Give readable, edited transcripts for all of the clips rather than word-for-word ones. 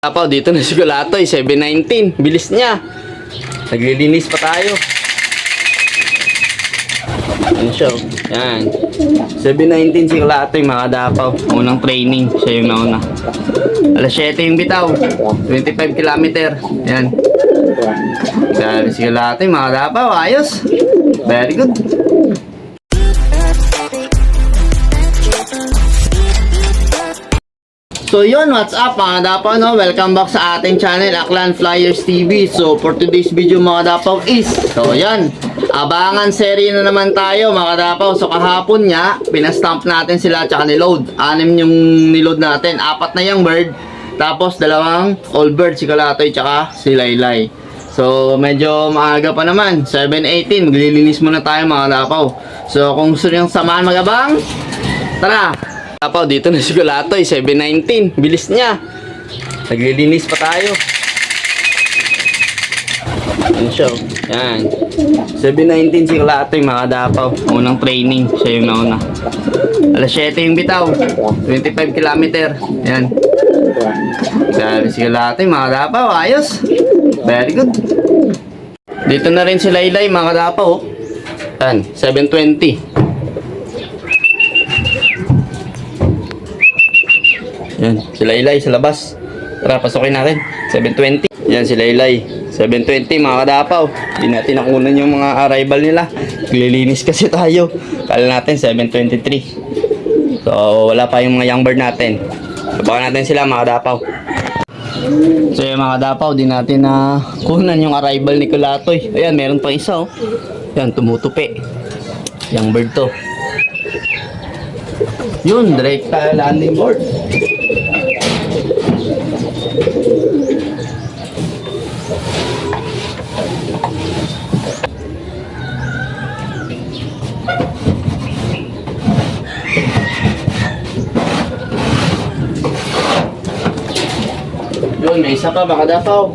Apaw, dito na si Kulatoy, 719. Bilis niya. Naglilinis pa tayo. Yan siya. Yan. 719 si Kulatoy, mga dapaw. Unang training. Siya yung nauna. Alas 7 yung bitaw. 25 kilometer. Yan. Grabe si Kulatoy, mga dapaw. Ayos. Very good. So yun, what's up mga dapaw, no? Welcome back sa ating channel, Aklan Flyers TV. So for today's video mga dapaw is, so yan, abangan serye na naman tayo mga dapaw. So kahapon nga, pinastamp natin sila tsaka niload. 6 yung niload natin, 4 na yung bird, tapos 2 all bird, si Kulatoy tsaka si Laylay. So medyo maaga pa naman, 7:18, maglilinis muna tayo mga dapaw. So kung gusto nyo samahan magabang, tara! Apaw, dito na si Kulatoy, 719. Bilis niya. Naglilinis pa tayo. Yan siya. Yan. 719 si Kulatoy, mga dapaw. Unang training. Siya yung nauna. Alas 7 yung bitaw. 25 kilometer. Yan. Grabe si Kulatoy, mga dapaw. Ayos. Very good. Dito na rin si Laylay, mga dapaw. Yan. 720. Yan, si Laylay sa labas. Tara, pasukin natin. 720. Yan, si Laylay. 720, mga kadapaw. Hindi natin nakunan yung mga arrival nila. Naglilinis kasi tayo. Kala natin, 723. So, wala pa yung mga young bird natin. Sabakan natin sila, mga kadapaw. So, yung mga kadapaw, di natin na kunan yung arrival ni Kulatoy. Ayan, meron pa isa, oh. Yan, tumutupi. Young bird to. Yun, direct landing board. Yun, may isa pa, baka dapaw.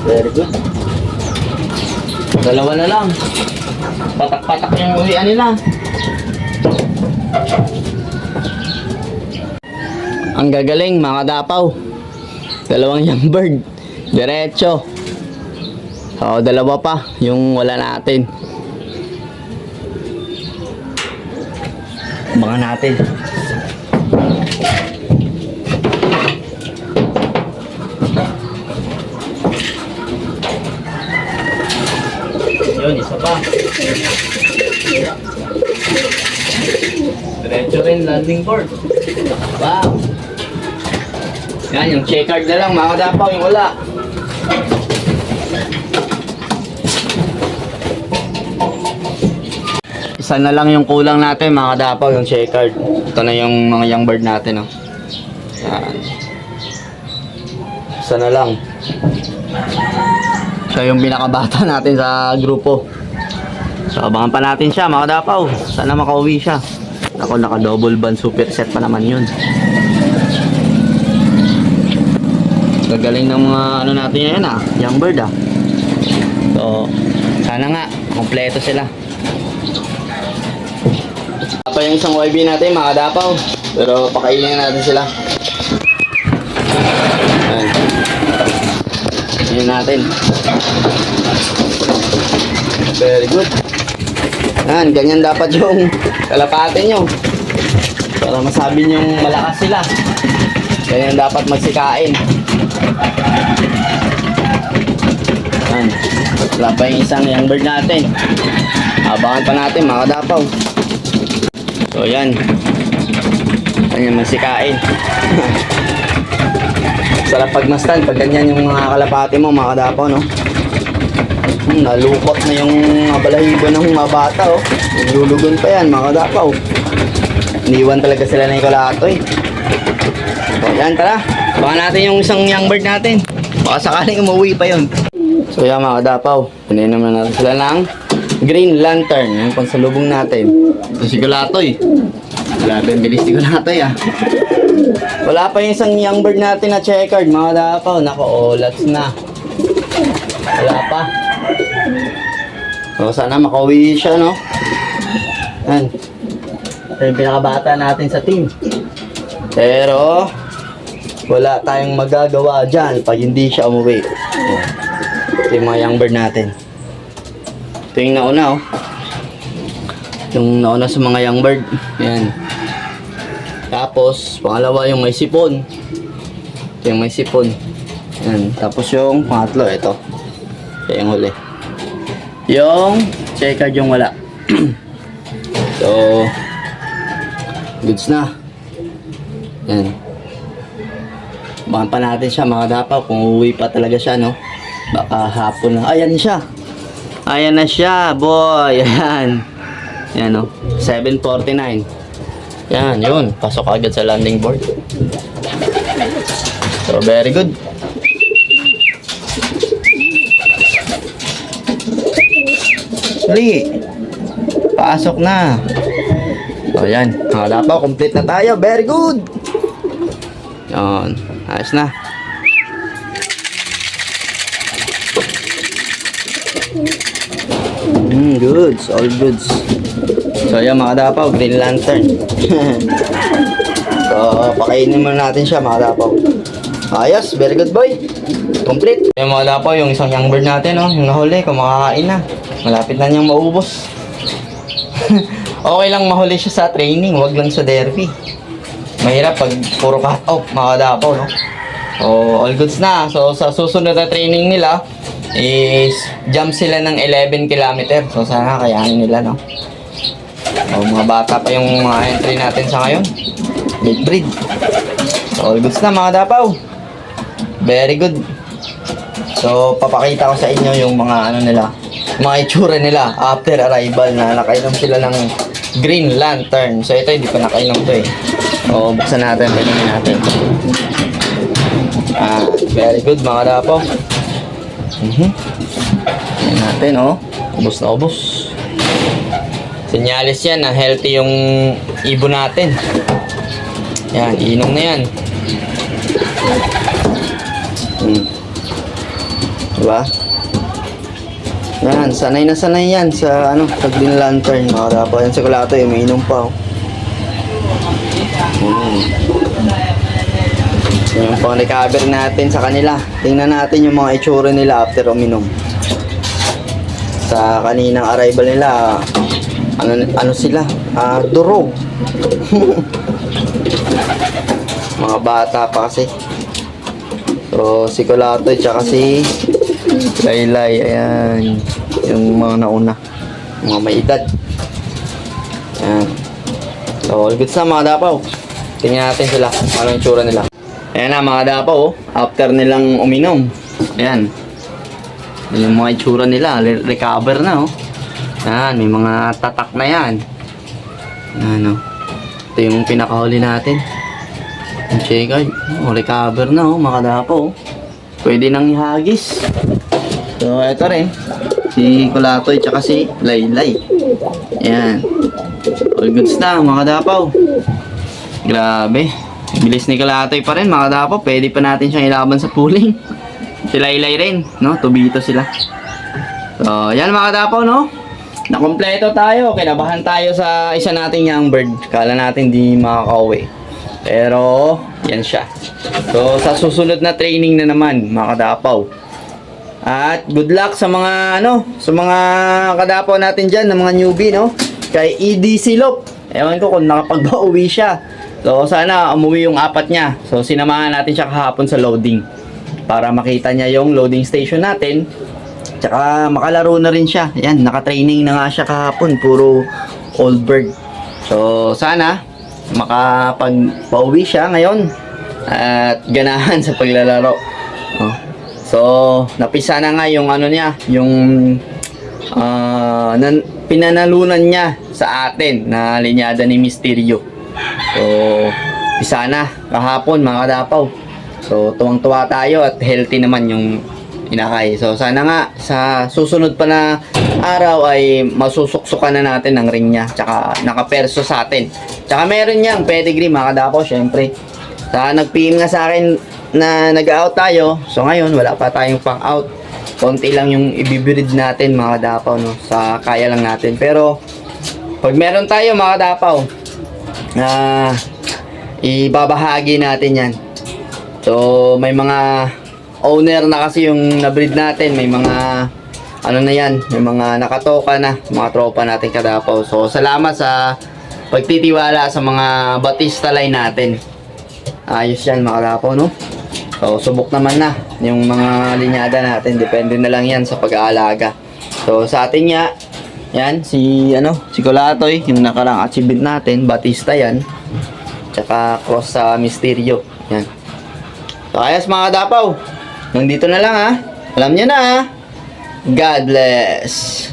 Very good. Dalawa na lang. Patak-patak yung uwian nila. Ang gagaling, mga dapaw. 2 young bird. Diretso. So, 2 pa yung wala natin. Baka natin. Yun, isa pa. Diretso rin landing board. Wow. Yan, yung checkered na lang, mga dapaw, yung wala. Isa na lang yung kulang natin, mga dapaw, yung checkered. Ito na yung mga young bird natin, oh. Yan. Isa na lang. Siya yung pinakabata natin sa grupo. So, abangan pa natin siya, mga dapaw. Sana makauwi siya. Ako, naka-double band super set pa naman yun. Gagaling ng mga ano natin yan, young bird, So, sana nga, kompleto sila. Pa yung isang YB natin, mga dapaw. Pero pakainin natin sila. Ayan. Yun natin. Very good. Ayan, ganyan dapat yung kalapate nyo. Para masabi nyo malakas sila. Ganyan dapat magsikain. Ayan. Wala pa yung isang young bird natin. Abangan pa natin, mga dapaw. So yan. Ganyan magsikain. Sarap pagmastan pag ganyan yung mga kalapate mo, mga kadapaw, no? Nalukot na yung balahibo ng mga bata, oh. Naglulugon pa yan, mga kadapaw. Iniwan talaga sila ng Kulatoy. So yan, tara. Baka natin yung isang young bird natin. Baka sakaling umuwi pa yun. So yan, mga kadapaw. Pininom na natin sila ng Green Lantern, yung pansalubong natin. Ito si Kulatoy. Grabe, bilis si Kulatoy, Wala pa yung isang young bird natin na checkered, mga dapaw. Nako, olats na. Wala pa. So, sana makauwi siya, no? Yan. Ito yung pinakabata natin sa team. Pero, wala tayong magagawa dyan pag hindi siya umuwi. Ayan. Ito yung mga young bird natin. Ito yung nauna, oh. Yung nauna sa mga young bird. Ayan. Tapos, pangalawa yung may sipon. Ito yung may sipon. Ayan. Tapos yung pangatlo, ito. Ito yung huli. Yung checkered yung wala. So, goods na. Ayan. Bahan pa natin siya mga dapaw kung uuwi pa talaga siya, no? Baka hapon na. Ayan siya. Ayan na siya, boy. Ayan. Ayan, no? 7:49. Yan, yun. Pasok agad sa landing board. So, very good. Dali. Pasok na. So, yan. Mga dapaw, complete na tayo. Very good. Yan. Ayos na. Goods. All goods. So, yan mga dapaw. Green lantern. So, pakainin muna natin siya mga dapaw. Ayos. Very good, boy. Complete. Yan mga dapaw, yung isang young bird natin, oh, yung nahuli, kumakain na. Malapit na niyang maubos. Okay lang mahuli siya sa training, wag lang sa derby. Mahirap pag puro cut off, mga dapaw, no? So, all goods na. So, sa susunod na training nila is jump sila ng 11 km. So, sana kayanin nila, no? So, mga bata pa yung mga entry natin sa ngayon. Late breed. So, all goods na, mga dapaw. Very good. So, papakita ko sa inyo yung mga ano nila, mga itsura nila after arrival na nakainom sila ng green lantern. So, ito hindi pa nakainom to eh. So, buksan natin, pwedengin natin. Very good mga dapaw. Ayan natin, oh. Ubus na ubus. Senyalis yan na healthy yung ibon natin. Yan, inom na yan. Diba? Yan, sanay na sanay yan sa ano, sa green lantern mga dapaw. Yan si Kulato, yung umiinom pa, oh. Yung pang recover natin sa kanila. Tingnan natin yung mga itsura nila after uminom. Sa kaninang arrival nila, ano sila? Durog. Mga bata pa kasi. So, si Kulatoy tsaka si Laylay, ayan. Yung mga nauna. Mga may edad. Ayan. So, all good sa mga dapaw. Tingnan natin sila. Ano yung tsura nila. Ayan na mga dapaw, after nilang uminom. Ayan. Yung mga itsura nila, recover na, oh. Ayan, may mga tatak na yan. Ayan, oh. Ito yung pinakahuli natin. Yung checkered. Oh, recover na, oh, mga dapaw. Pwede nang ihagis. So, ito rin. Si Kulatoy tsaka si Laylay. Ayan. All goods na, mga dapaw. Grabe. Bilis ni Kulatoy pa rin, mga dapaw. Pwede pa natin siyang ilaban sa pooling. Si Laylay rin, no? Tubito sila. So, yan mga dapaw, no? Nakompleto tayo. Kinabahan tayo sa isa nating young bird. Kala natin di makakauwi. Pero, yan siya. So, sa susunod na training na naman, mga kadapaw. At good luck sa mga, sa mga kadapaw natin dyan, na mga newbie, no? Kay ED Silop. Ewan ko kung nakapag-uwi siya. So, sana umuwi yung apat niya. So, sinamahan natin siya kahapon sa loading. Para makita niya yung loading station natin. Tsaka, makalaro na rin siya. Ayan, naka-training na nga siya kahapon. Puro old bird. So, sana makapag-pauwi siya ngayon. At ganahan sa paglalaro. Oh. So, napisa na nga yung ano niya. Yung pinanalunan niya sa atin na linyada ni Mysterio. So, pisa na kahapon mga kadapaw. So, tuwang-tuwa tayo at healthy naman yung inakay. So, sana nga sa susunod pa na araw ay masusuksukan na natin ang ring niya. Tsaka nakaperso sa atin. Tsaka meron niyang pedigree mga kadapaw, syempre. Nag-PM nga sa akin na nag-out tayo. So, ngayon wala pa tayong pang-out. Konti lang yung ibibreed natin mga kadapaw, no? Sa kaya lang natin. Pero, pag meron tayo mga kadapaw, na ibabahagi natin yan. So, may mga owner na kasi yung na-breed natin. May mga, ano na yan, may mga nakatoka na, mga tropa natin Kadapaw. So, salamat sa pagtitiwala sa mga Batista line natin. Ayos yan mga Kadapaw, no? So, subok naman na yung mga linyada natin. Depende na lang yan sa pag-aalaga. So, sa atin nga, yan, si Kulatoy, yung nakarang achievement natin, Batista yan. Tsaka cross sa Misterio. Yan. So, ayos mga Kadapaw. Nandito na lang ha. Alam nyo na ha. God bless.